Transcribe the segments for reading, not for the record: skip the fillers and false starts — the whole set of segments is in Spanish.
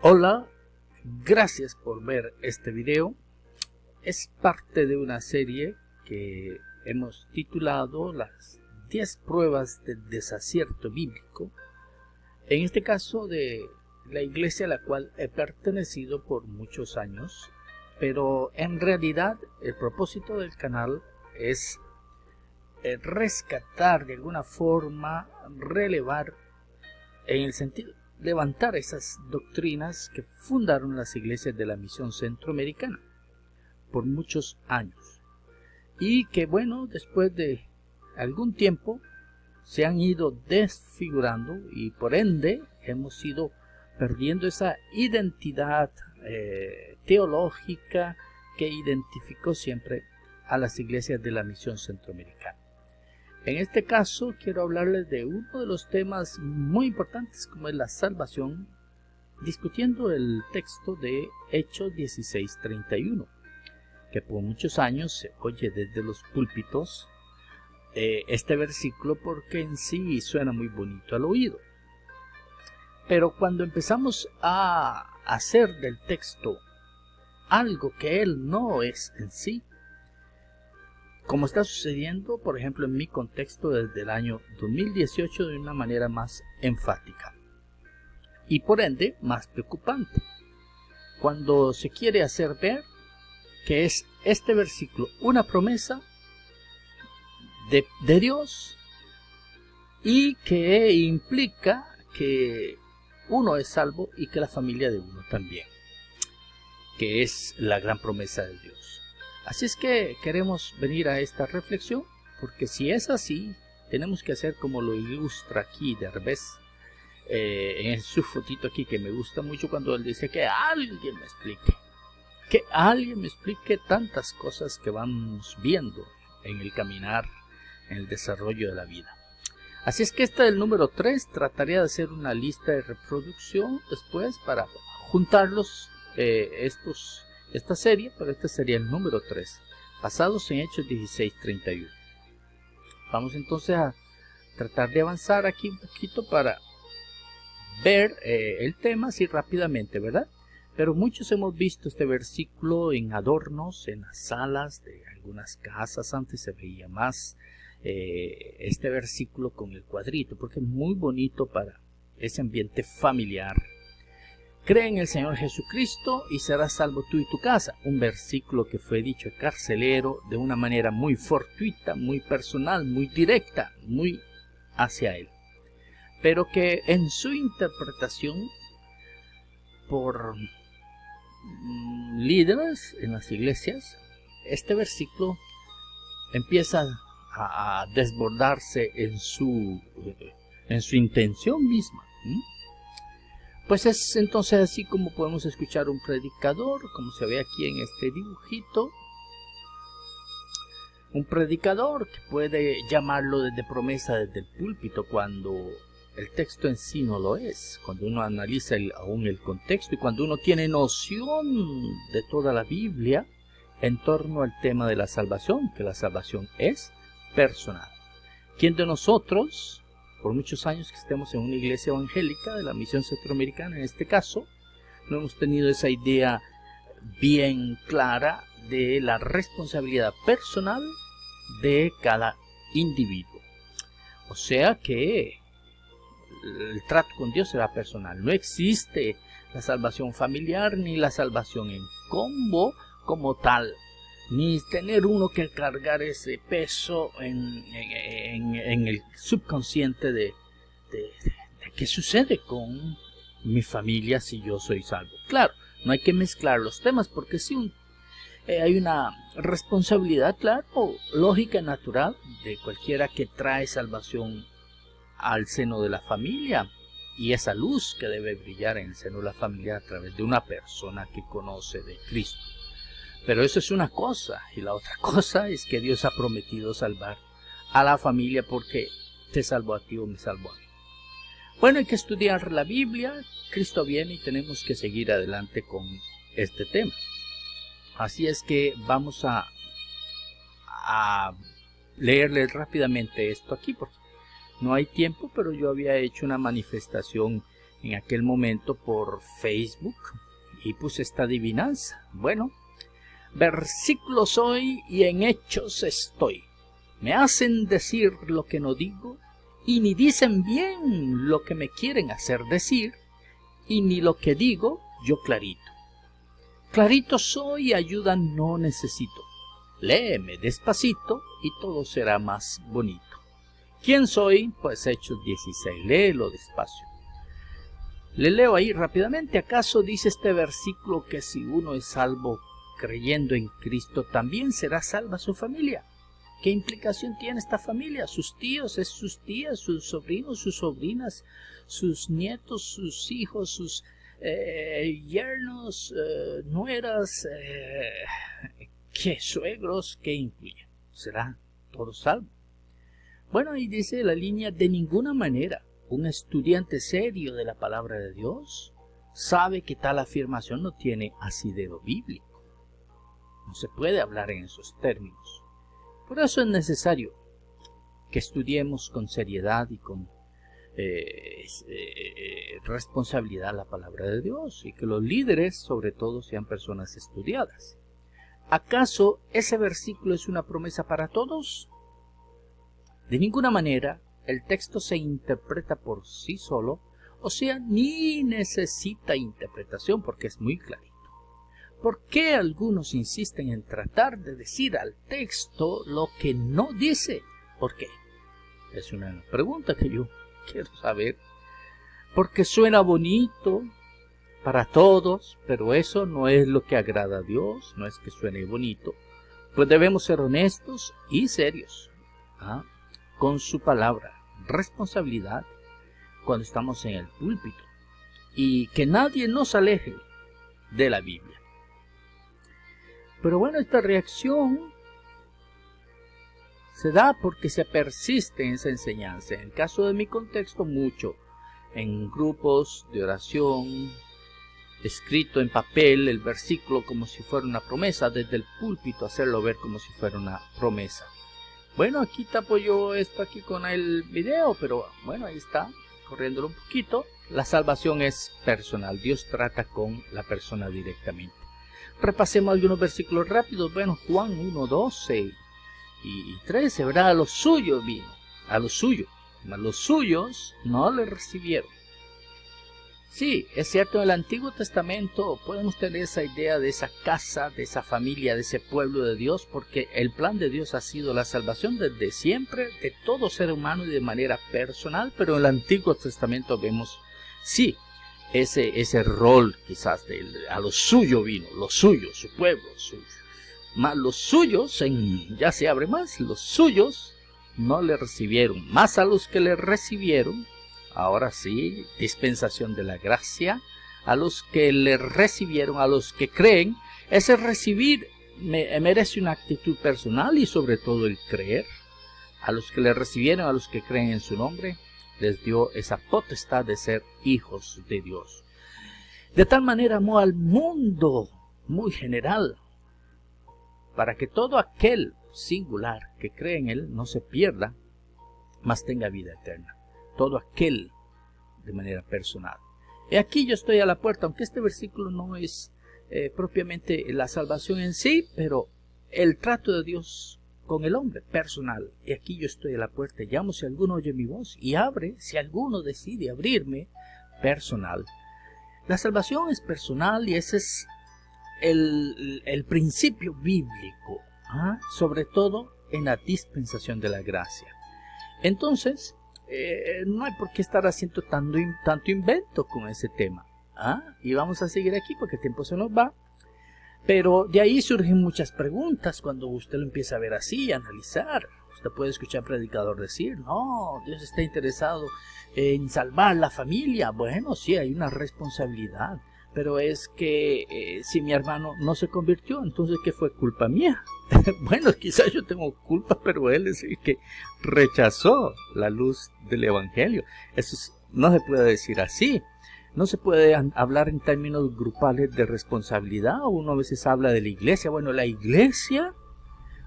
Hola, gracias por ver este video. Es parte de una serie que hemos titulado las 10 pruebas del desacierto bíblico. En este caso de la iglesia a la cual he pertenecido por muchos años, pero en realidad el propósito del canal es rescatar de alguna forma, relevar en el sentido levantar esas doctrinas que fundaron las iglesias de la misión centroamericana por muchos años y que, bueno, después de algún tiempo se han ido desfigurando y por ende hemos ido perdiendo esa identidad teológica que identificó siempre a las iglesias de la misión centroamericana. En este caso quiero hablarles de uno de los temas muy importantes, como es la salvación, discutiendo el texto de Hechos 16:31, que por muchos años se oye desde los púlpitos este versículo porque en sí suena muy bonito al oído. Pero cuando empezamos a hacer del texto algo que él no es en sí, como está sucediendo, por ejemplo, en mi contexto desde el año 2018 de una manera más enfática y por ende más preocupante, cuando se quiere hacer ver que es este versículo una promesa de Dios y que implica que uno es salvo y que la familia de uno también, que es la gran promesa de Dios. Así es que queremos venir a esta reflexión, porque si es así, tenemos que hacer como lo ilustra aquí Derbez, en su fotito aquí, que me gusta mucho cuando él dice que alguien me explique tantas cosas que vamos viendo en el caminar, en el desarrollo de la vida. Así es que este es el número 3, trataría de hacer una lista de reproducción después para juntarlos esta serie, pero este sería el número 3, basados en Hechos 16:31. Vamos entonces a tratar de avanzar aquí un poquito para ver el tema así rápidamente, ¿verdad? Pero muchos hemos visto este versículo en adornos, en las salas de algunas casas. Antes se veía más este versículo con el cuadrito, porque es muy bonito para ese ambiente familiar. Cree en el Señor Jesucristo y serás salvo tú y tu casa. Un versículo que fue dicho carcelero de una manera muy fortuita, muy personal, muy directa, muy hacia él. Pero que en su interpretación por líderes en las iglesias, este versículo empieza a desbordarse en su intención misma. Pues es entonces así como podemos escuchar un predicador, como se ve aquí en este dibujito. Un predicador que puede llamarlo desde promesa desde el púlpito cuando el texto en sí no lo es. Cuando uno analiza aún el contexto y cuando uno tiene noción de toda la Biblia en torno al tema de la salvación, que la salvación es personal. ¿Quién de nosotros, por muchos años que estemos en una iglesia evangélica de la misión centroamericana en este caso, no hemos tenido esa idea bien clara de la responsabilidad personal de cada individuo? O sea que el trato con Dios será personal. No existe la salvación familiar ni la salvación en combo como tal, ni tener uno que cargar ese peso en el subconsciente de qué sucede con mi familia si yo soy salvo. Claro, no hay que mezclar los temas porque si hay una responsabilidad, claro, lógica, natural de cualquiera que trae salvación al seno de la familia y esa luz que debe brillar en el seno de la familia a través de una persona que conoce de Cristo. Pero eso es una cosa, y la otra cosa es que Dios ha prometido salvar a la familia porque te salvó a ti o me salvó a mí. Bueno, hay que estudiar la Biblia, Cristo viene y tenemos que seguir adelante con este tema. Así es que vamos a leerles rápidamente esto aquí porque no hay tiempo, pero yo había hecho una manifestación en aquel momento por Facebook y puse esta adivinanza. Bueno, versículos soy y en hechos estoy. Me hacen decir lo que no digo y ni dicen bien lo que me quieren hacer decir y ni lo que digo yo clarito. Clarito soy y ayuda no necesito. Léeme despacito y todo será más bonito. ¿Quién soy? Pues Hechos 16. Léelo despacio. Le leo ahí rápidamente. ¿Acaso dice este versículo que si uno es salvo creyendo en Cristo, también será salva su familia? ¿Qué implicación tiene esta familia? Sus tíos, sus tías, sus sobrinos, sus sobrinas, sus nietos, sus hijos, sus yernos, nueras, ¿qué suegros? ¿Qué incluye? ¿Será todo salvo? Bueno, ahí dice la línea: de ninguna manera. Un estudiante serio de la palabra de Dios sabe que tal afirmación no tiene asidero bíblico. No se puede hablar en esos términos. Por eso es necesario que estudiemos con seriedad y con responsabilidad la palabra de Dios, y que los líderes, sobre todo, sean personas estudiadas. ¿Acaso ese versículo es una promesa para todos? De ninguna manera. El texto se interpreta por sí solo, o sea, ni necesita interpretación porque es muy clarito. ¿Por qué algunos insisten en tratar de decir al texto lo que no dice? ¿Por qué? Es una pregunta que yo quiero saber. Porque suena bonito para todos, pero eso no es lo que agrada a Dios, no es que suene bonito. Pues debemos ser honestos y serios con su palabra. Responsabilidad cuando estamos en el púlpito y que nadie nos aleje de la Biblia. Pero bueno, esta reacción se da porque se persiste en esa enseñanza. En el caso de mi contexto, mucho en grupos de oración, escrito en papel el versículo como si fuera una promesa, desde el púlpito hacerlo ver como si fuera una promesa. Bueno, aquí tapo yo esto aquí con el video, pero bueno, ahí está, corriéndolo un poquito. La salvación es personal, Dios trata con la persona directamente. Repasemos algunos versículos rápidos. Bueno, Juan 1, 12 y 13, ¿verdad? A los suyos vino, a los suyos, mas los suyos no le recibieron. Sí, es cierto, en el Antiguo Testamento podemos tener esa idea de esa casa, de esa familia, de ese pueblo de Dios, porque el plan de Dios ha sido la salvación desde siempre de todo ser humano y de manera personal, pero en el Antiguo Testamento vemos, sí, ese rol quizás de a lo suyo vino, lo suyo, su pueblo, suyo. Más los suyos, ya se abre más, los suyos no le recibieron, más a los que le recibieron. Ahora sí, dispensación de la gracia, a los que le recibieron, a los que creen. Ese recibir merece una actitud personal y sobre todo el creer. A los que le recibieron, a los que creen en su nombre, les dio esa potestad de ser hijos de Dios. De tal manera amó al mundo muy general, para que todo aquel singular que cree en él no se pierda, mas tenga vida eterna. Todo aquel de manera personal. Y aquí yo estoy a la puerta, aunque este versículo no es propiamente la salvación en sí, pero el trato de Dios con el hombre personal. Y aquí yo estoy a la puerta, llamo si alguno oye mi voz y abre, si alguno decide abrirme, personal. La salvación es personal y ese es el principio bíblico, sobre todo en la dispensación de la gracia. Entonces, no hay por qué estar haciendo tanto invento con ese tema. Y vamos a seguir aquí porque el tiempo se nos va. Pero de ahí surgen muchas preguntas cuando usted lo empieza a ver así, a analizar. Usted puede escuchar al predicador decir, no, Dios está interesado en salvar la familia. Bueno, sí, hay una responsabilidad. Pero es que si mi hermano no se convirtió, entonces ¿qué fue? ¿Culpa mía? Bueno, quizás yo tengo culpa, pero él es el que rechazó la luz del Evangelio. Eso no se puede decir así. No se puede hablar en términos grupales de responsabilidad. Uno a veces habla de la iglesia. Bueno, la iglesia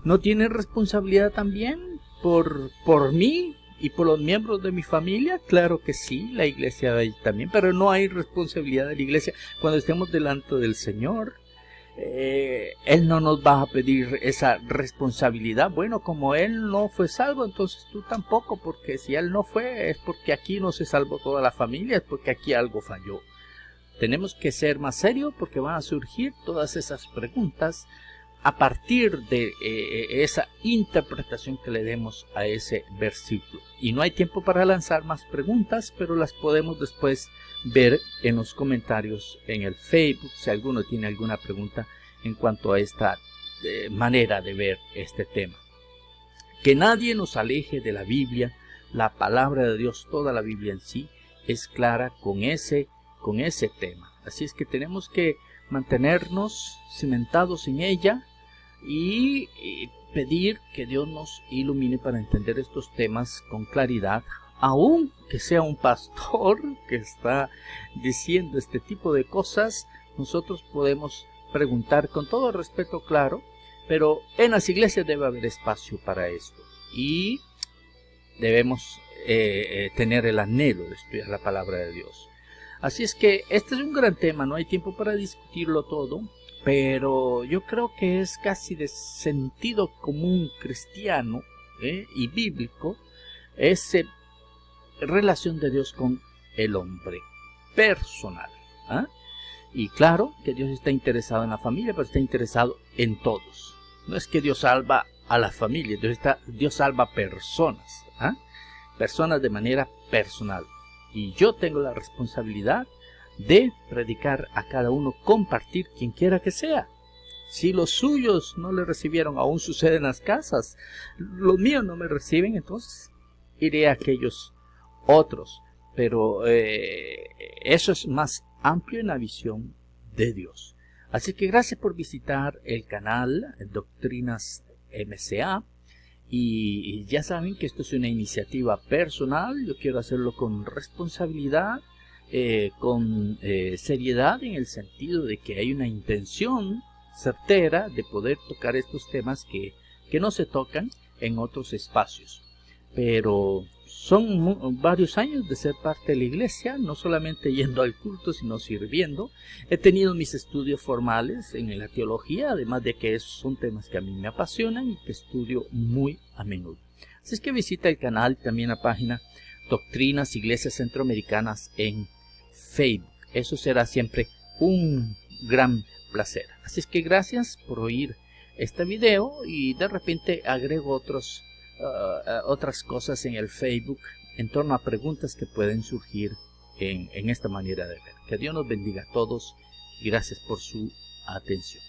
no tiene responsabilidad también por mí ¿Y por los miembros de mi familia? Claro que sí, la iglesia también, pero no hay responsabilidad de la iglesia. Cuando estemos delante del Señor, Él no nos va a pedir esa responsabilidad. Bueno, como Él no fue salvo, entonces tú tampoco, porque si Él no fue, es porque aquí no se salvó toda la familia, es porque aquí algo falló. Tenemos que ser más serios porque van a surgir todas esas preguntas a partir de esa interpretación que le demos a ese versículo. Y no hay tiempo para lanzar más preguntas, pero las podemos después ver en los comentarios en el Facebook, si alguno tiene alguna pregunta en cuanto a esta manera de ver este tema. Que nadie nos aleje de la Biblia. La palabra de Dios, toda la Biblia en sí, es clara con ese tema. Así es que tenemos que mantenernos cimentados en ella y pedir que Dios nos ilumine para entender estos temas con claridad, aun que sea un pastor que está diciendo este tipo de cosas. Nosotros podemos preguntar con todo respeto, claro, pero en las iglesias debe haber espacio para esto y debemos tener el anhelo de estudiar la palabra de Dios. Así es que este es un gran tema, no hay tiempo para discutirlo todo, pero yo creo que es casi de sentido común cristiano y bíblico esa relación de Dios con el hombre personal. Y claro que Dios está interesado en la familia, pero está interesado en todos. No es que Dios salva a la familia, Dios salva personas, personas de manera personal. Y yo tengo la responsabilidad de predicar a cada uno, compartir quien quiera que sea. Si los suyos no le recibieron, aún sucede en las casas, los míos no me reciben, entonces iré a aquellos otros. Pero eso es más amplio en la visión de Dios. Así que gracias por visitar el canal Doctrinas MCA. Y ya saben que esto es una iniciativa personal. Yo quiero hacerlo con responsabilidad, con seriedad, en el sentido de que hay una intención certera de poder tocar estos temas que no se tocan en otros espacios. Pero son varios años de ser parte de la iglesia, no solamente yendo al culto, sino sirviendo. He tenido mis estudios formales en la teología, además de que esos son temas que a mí me apasionan y que estudio muy a menudo. Así es que visita el canal, también la página Doctrinas Iglesias Centroamericanas en Facebook. Eso será siempre un gran placer. Así es que gracias por oír este video y de repente agrego otras cosas en el Facebook en torno a preguntas que pueden surgir en esta manera de ver. Que Dios nos bendiga a todos y gracias por su atención.